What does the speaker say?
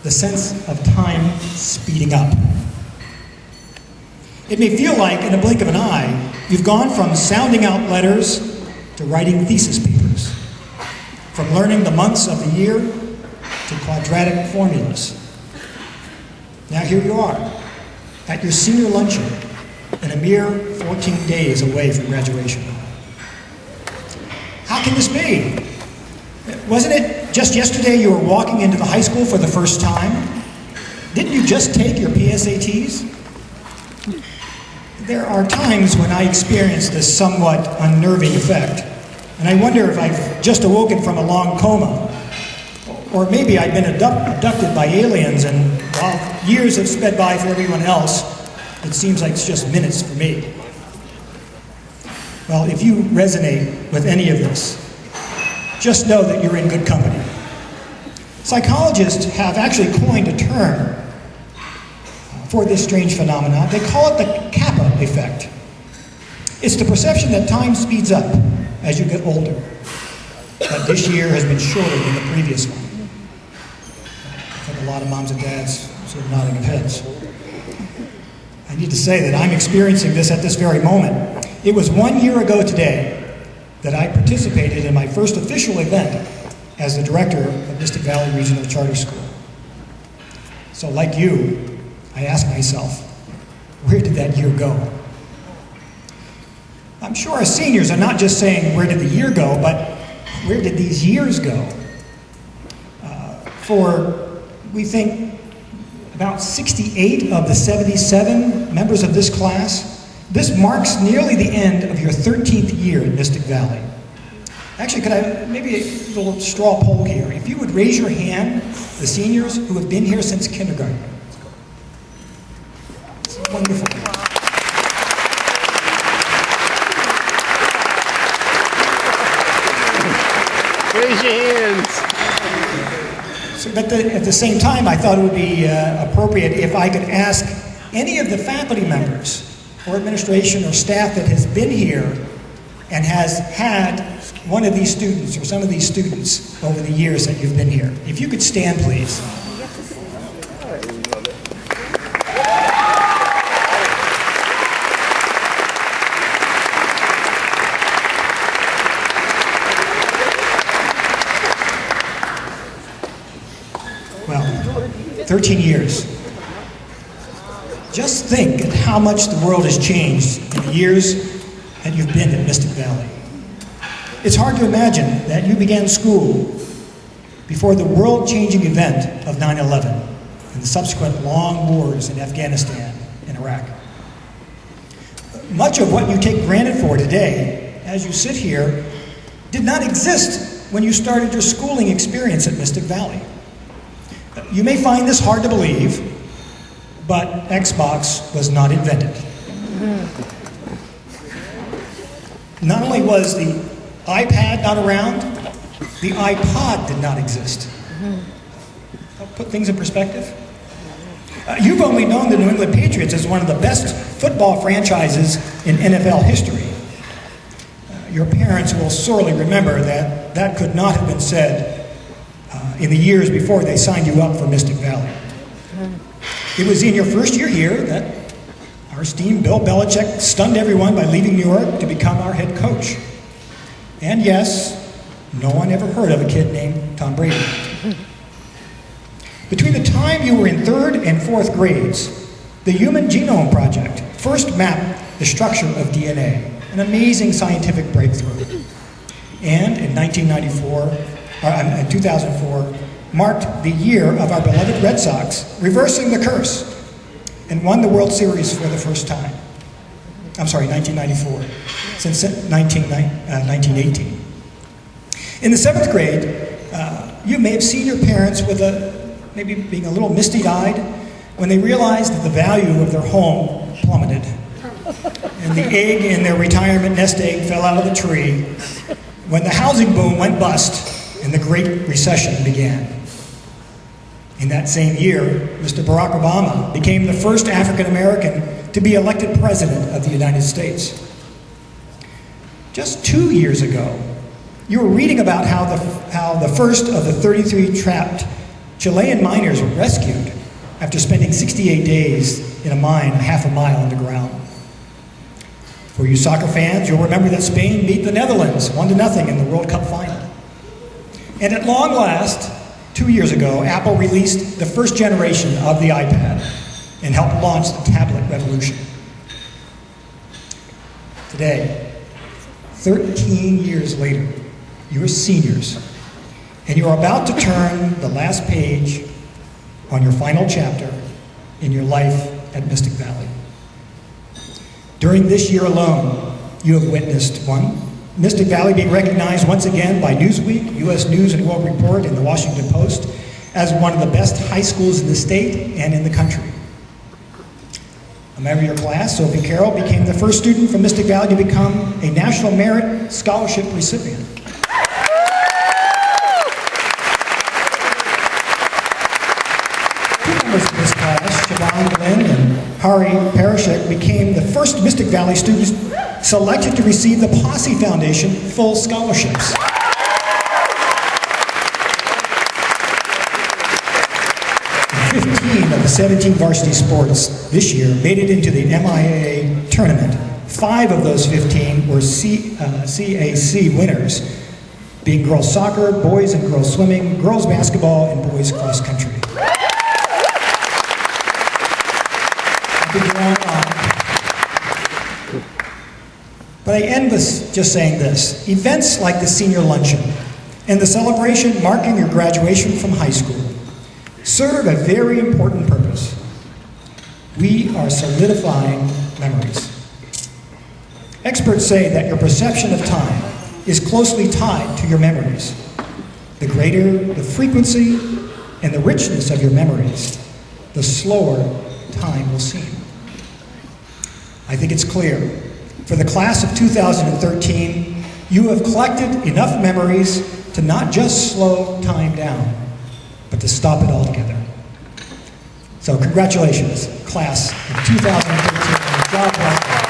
the sense of time speeding up. It may feel like, in a blink of an eye, you've gone from sounding out letters to writing thesis papers, from learning the months of the year to quadratic formulas. Now here you are, at your senior luncheon, and a mere 14 days away from graduation. How can this be? Wasn't it just yesterday you were walking into the high school for the first time? Didn't you just take your PSATs? There are times when I experience this somewhat unnerving effect, and I wonder if I've just awoken from a long coma, or maybe I've been abducted by aliens, and while years have sped by for everyone else, it seems like it's just minutes for me. Well, if you resonate with any of this, just know that you're in good company. Psychologists have actually coined a term for this strange phenomenon. They call it the kappa effect. It's the perception that time speeds up as you get older, but this year has been shorter than the previous one. I think a lot of moms and dads sort of nodding of heads. I need to say that I'm experiencing this at this very moment. It was 1 year ago today that I participated in my first official event as the director of Mystic Valley Regional Charter School. So like you, I ask myself, where did that year go? I'm sure our seniors are not just saying, where did the year go, but where did these years go? We think, about 68 of the 77 members of this class. This marks nearly the end of your 13th year at Mystic Valley. Actually, could I, maybe a little straw poll here. If you would raise your hand, the seniors who have been here since kindergarten. It's wonderful. Raise your hands. So, but at the same time, I thought it would be appropriate if I could ask any of the faculty members or administration or staff that has been here and has had one of these students or some of these students over the years that you've been here. If you could stand, please. Well, 13 years. Just think at how much the world has changed in the years that you've been at Mystic Valley. It's hard to imagine that you began school before the world-changing event of 9/11 and the subsequent long wars in Afghanistan and Iraq. Much of what you take granted for today, as you sit here, did not exist when you started your schooling experience at Mystic Valley. You may find this hard to believe, but Xbox was not invented. Not only was the iPad not around, the iPod did not exist. I'll put things in perspective. You've only known the New England Patriots as one of the best football franchises in NFL history. Your parents will sorely remember that that could not have been said in the years before they signed you up for Mystic Valley. It was in your first year here that our esteemed Bill Belichick stunned everyone by leaving New York to become our head coach. And yes, no one ever heard of a kid named Tom Brady. Between the time you were in 3rd and 4th grades, the Human Genome Project first mapped the structure of DNA, an amazing scientific breakthrough. And in 2004, marked the year of our beloved Red Sox reversing the curse and won the World Series for the first time. I'm sorry, 1994, since 1918. In the 7th grade, you may have seen your parents with maybe being a little misty-eyed when they realized that the value of their home plummeted and the egg in their retirement nest egg fell out of the tree when the housing boom went bust and the Great Recession began. In that same year, Mr. Barack Obama became the first African American to be elected president of the United States. Just 2 years ago, you were reading about how the first of the 33 trapped Chilean miners were rescued after spending 68 days in a mine half a mile underground. For you soccer fans, you'll remember that Spain beat the Netherlands 1-0 in the World Cup final. And at long last, 2 years ago, Apple released the first generation of the iPad and helped launch the tablet revolution. Today, 13 years later, you're seniors, and you're about to turn the last page on your final chapter in your life at Mystic Valley. During this year alone, you have witnessed 1, Mystic Valley being recognized once again by Newsweek, U.S. News and World Report, and the Washington Post as one of the best high schools in the state and in the country. A member of your class, Sophie Carroll, became the first student from Mystic Valley to become a National Merit Scholarship recipient. Two members of this class, Siobhan Glenn and Hari Parashik, became the first Mystic Valley students selected to receive the Posse Foundation full scholarships. 15 of the 17 varsity sports this year made it into the MIAA tournament. 5 of those 15 were CAC winners, being girls soccer, boys and girls swimming, girls basketball, and boys cross country. I could go on and on. But I end with just saying this. Events like the Senior Luncheon and the celebration marking your graduation from high school serve a very important purpose. We are solidifying memories. Experts say that your perception of time is closely tied to your memories. The greater the frequency and the richness of your memories, the slower time will seem. I think it's clear. For the class of 2013, you have collected enough memories to not just slow time down, but to stop it altogether. So congratulations, class of 2013. God bless you.